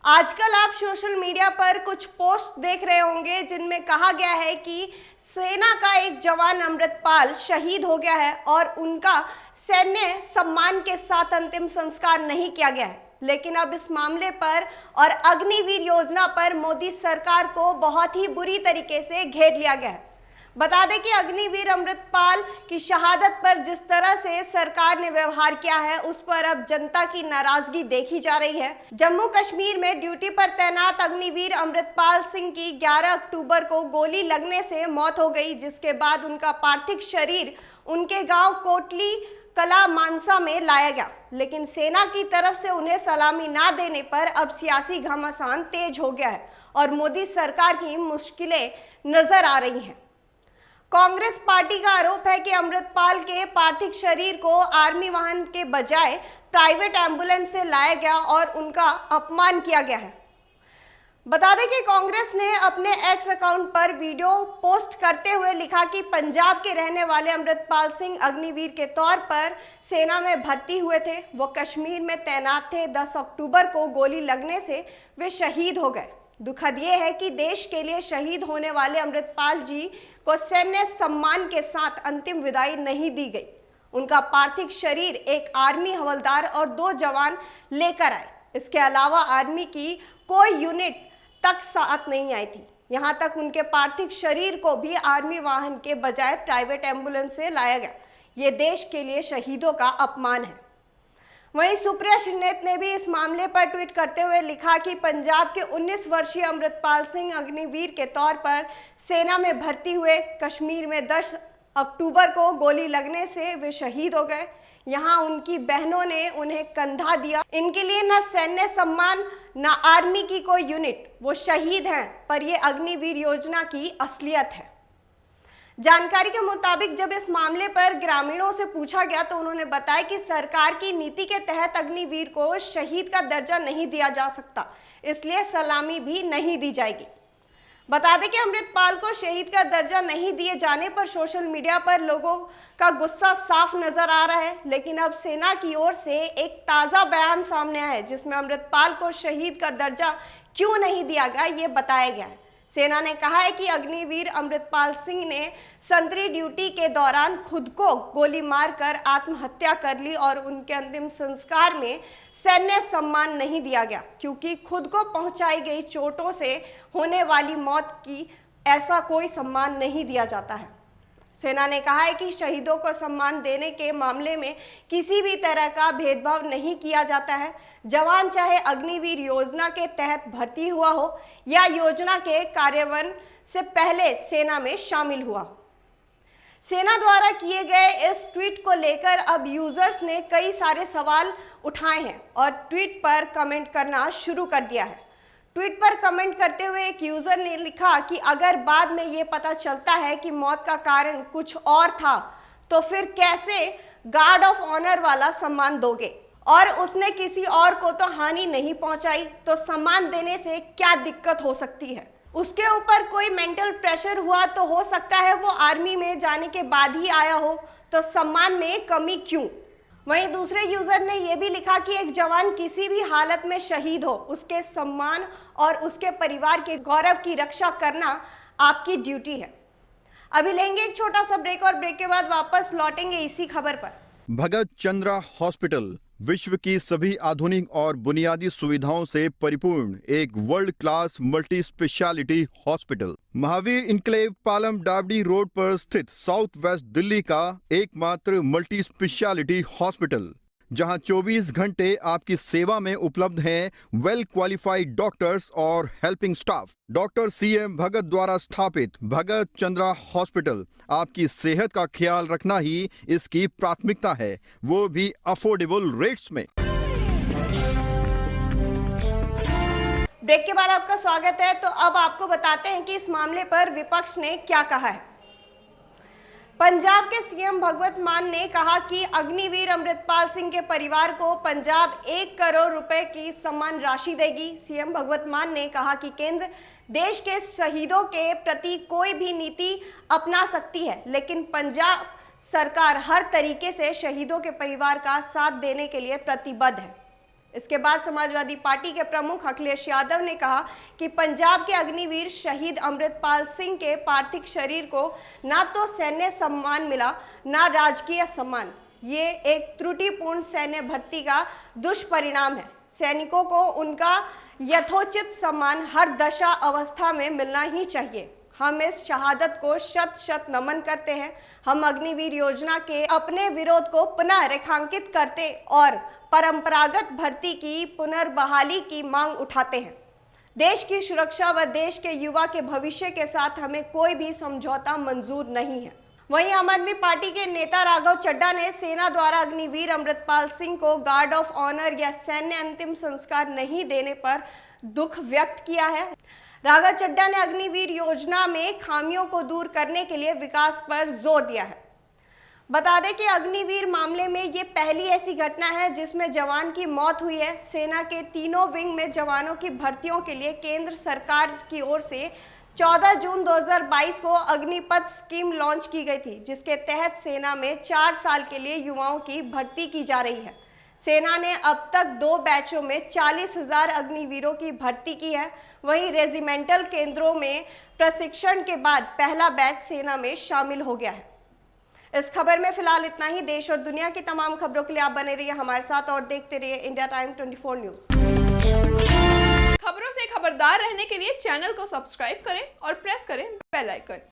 आजकल आप social media पर कुछ पोस्ट देख रहे होंगे जिनमें कहा गया है कि सेना का एक जवान अमृतपाल शहीद हो गया है और उनका सैन्य सम्मान के साथ अंतिम संस्कार नहीं किया गया है। लेकिन अब इस मामले पर और अग्निवीर योजना पर मोदी सरकार को बहुत ही बुरी तरीके से घेर लिया गया है। बता दें कि अग्निवीर अमृतपाल की शहादत पर जिस तरह से सरकार ने व्यवहार किया है उस पर अब जनता की नाराजगी देखी जा रही है। जम्मू कश्मीर में ड्यूटी पर तैनात अग्निवीर अमृतपाल सिंह की 11 अक्टूबर को गोली लगने से मौत हो गई, जिसके बाद उनका पार्थिव शरीर उनके गांव कोटली कला मानसा में लाया गया। लेकिन सेना की तरफ से उन्हें सलामी ना देने पर अब सियासी घमासान तेज हो गया है और मोदी सरकार की मुश्किलें नजर आ रही हैं। कांग्रेस पार्टी का आरोप है कि अमृतपाल के पार्थिव शरीर को आर्मी वाहन के बजाय प्राइवेट एम्बुलेंस से लाया गया और उनका अपमान किया गया है। बता दें कि कांग्रेस ने अपने एक्स अकाउंट पर वीडियो पोस्ट करते हुए लिखा कि पंजाब के रहने वाले अमृतपाल सिंह अग्निवीर के तौर पर सेना में भर्ती हुए थे। वो कश्मीर में तैनात थे। 10 अक्टूबर को गोली लगने से वे शहीद हो गए। दुखद ये है कि देश के लिए शहीद होने वाले अमृतपाल जी को सैन्य सम्मान के साथ अंतिम विदाई नहीं दी गई। उनका पार्थिव शरीर एक आर्मी हवलदार और 2 जवान लेकर आए। इसके अलावा आर्मी की कोई यूनिट तक साथ नहीं आई थी। यहां तक उनके पार्थिव शरीर को भी आर्मी वाहन के बजाय प्राइवेट एम्बुलेंस से लाया गया। ये देश के लिए शहीदों का अपमान है। वहीं सुप्रिया श्रीनेत ने भी इस मामले पर ट्वीट करते हुए लिखा कि पंजाब के 19 वर्षीय अमृतपाल सिंह अग्निवीर के तौर पर सेना में भर्ती हुए। कश्मीर में 10 अक्टूबर को गोली लगने से वे शहीद हो गए। यहाँ उनकी बहनों ने उन्हें कंधा दिया। इनके लिए न सैन्य सम्मान न आर्मी की कोई यूनिट। वो शहीद हैं, पर ये अग्निवीर योजना की असलियत है। जानकारी के मुताबिक जब इस मामले पर ग्रामीणों से पूछा गया तो उन्होंने बताया कि सरकार की नीति के तहत अग्निवीर को शहीद का दर्जा नहीं दिया जा सकता, इसलिए सलामी भी नहीं दी जाएगी। बता दें कि अमृतपाल को शहीद का दर्जा नहीं दिए जाने पर सोशल मीडिया पर लोगों का गुस्सा साफ नजर आ रहा है। लेकिन अब सेना की ओर से एक ताज़ा बयान सामने आया है जिसमें अमृतपाल को शहीद का दर्जा क्यों नहीं दिया गया ये बताया गया है। सेना ने कहा है कि अग्निवीर अमृतपाल सिंह ने संतरी ड्यूटी के दौरान खुद को गोली मारकर आत्महत्या कर ली और उनके अंतिम संस्कार में सैन्य सम्मान नहीं दिया गया, क्योंकि खुद को पहुंचाई गई चोटों से होने वाली मौत की ऐसा कोई सम्मान नहीं दिया जाता है। सेना ने कहा है कि शहीदों को सम्मान देने के मामले में किसी भी तरह का भेदभाव नहीं किया जाता है। जवान चाहे अग्निवीर योजना के तहत भर्ती हुआ हो या योजना के कार्यान्वयन से पहले सेना में शामिल हुआ। सेना द्वारा किए गए इस ट्वीट को लेकर अब यूजर्स ने कई सारे सवाल उठाए हैं और ट्वीट पर कमेंट करना शुरू कर दिया है। ट्वीट पर कमेंट करते हुए एक यूजर ने लिखा कि अगर बाद में ये पता चलता है कि मौत का कारण कुछ और था तो फिर कैसे गार्ड ऑफ ऑनर वाला सम्मान दोगे, और उसने किसी और को तो हानि नहीं पहुंचाई, तो सम्मान देने से क्या दिक्कत हो सकती है। उसके ऊपर कोई मेंटल प्रेशर हुआ तो हो सकता है वो आर्मी में जाने के बाद ही आया हो, तो सम्मान में कमी क्यों। वहीं दूसरे यूजर ने यह भी लिखा कि एक जवान किसी भी हालत में शहीद हो, उसके सम्मान और उसके परिवार के गौरव की रक्षा करना आपकी ड्यूटी है। अभी लेंगे एक छोटा सा ब्रेक और ब्रेक के बाद वापस लौटेंगे इसी खबर पर। भगत चंद्रा हॉस्पिटल विश्व की सभी आधुनिक और बुनियादी सुविधाओं से परिपूर्ण एक world class multi speciality hospital, Mahavir enclave Palam डावडी रोड पर स्थित साउथ वेस्ट दिल्ली का एकमात्र मल्टी स्पेशलिटी हॉस्पिटल, जहां 24 घंटे आपकी सेवा में उपलब्ध हैं वेल क्वालिफाइड डॉक्टर्स और हेल्पिंग स्टाफ। डॉक्टर CM भगत द्वारा स्थापित भगत चंद्रा हॉस्पिटल आपकी सेहत का ख्याल रखना ही इसकी प्राथमिकता है, वो भी अफोर्डेबल रेट्स में। ब्रेक के बाद आपका स्वागत है। तो अब आपको बताते हैं कि इस मामले पर विपक्ष ने क्या कहा है। पंजाब के CM भगवंत मान ने कहा कि अग्निवीर अमृतपाल सिंह के परिवार को पंजाब 1 करोड़ रुपए की सम्मान राशि देगी। CM भगवंत मान ने कहा कि केंद्र देश के शहीदों के प्रति कोई भी नीति अपना सकती है, लेकिन पंजाब सरकार हर तरीके से शहीदों के परिवार का साथ देने के लिए प्रतिबद्ध है। इसके बाद समाजवादी पार्टी के प्रमुख अखिलेश यादव ने कहा कि पंजाब के अग्निवीर शहीद अमृतपाल सिंह के पार्थिव शरीर को ना तो सैन्य सम्मान मिला, ना राजकीय सम्मान। ये एक त्रुटिपूर्ण सैन्य भर्ती का दुष्परिणाम है। सैनिकों को उनका यथोचित सम्मान हर दशा अवस्था में मिलना ही चाहिए। हम इस शहादत को शत शत नमन करते हैं। हम अग्निवीर योजना के अपने विरोध को पुनः रेखांकित करते और परंपरागत भर्ती की पुनर्बहाली की मांग उठाते हैं। देश की सुरक्षा व देश के युवा के भविष्य के साथ हमें कोई भी समझौता मंजूर नहीं है। वहीं आम आदमी पार्टी के नेता राघव चड्ढा ने सेना द्वारा अग्निवीर अमृतपाल सिंह को गार्ड ऑफ ऑनर या सैन्य अंतिम संस्कार नहीं देने पर दुख व्यक्त किया है। राघव चड्ढा ने अग्निवीर योजना में खामियों को दूर करने के लिए विकास पर जोर दिया है। बता दें कि अग्निवीर मामले में ये पहली ऐसी घटना है जिसमें जवान की मौत हुई है। सेना के तीनों विंग में जवानों की भर्तियों के लिए केंद्र सरकार की ओर से 14 जून 2022 को अग्निपथ स्कीम लॉन्च की गई थी, जिसके तहत सेना में 4 साल के लिए युवाओं की भर्ती की जा रही है। सेना ने अब तक 2 बैचों में 40,000 अग्निवीरों की भर्ती की है। वहीं रेजिमेंटल केंद्रों में प्रशिक्षण के बाद पहला बैच सेना में शामिल हो गया है। इस खबर में फिलहाल इतना ही। देश और दुनिया की तमाम खबरों के लिए आप बने रहिए हमारे साथ और देखते रहिए इंडिया टाइम 24 न्यूज। खबरों से खबरदार रहने के लिए चैनल को सब्सक्राइब करें और प्रेस करें बेल आइकन।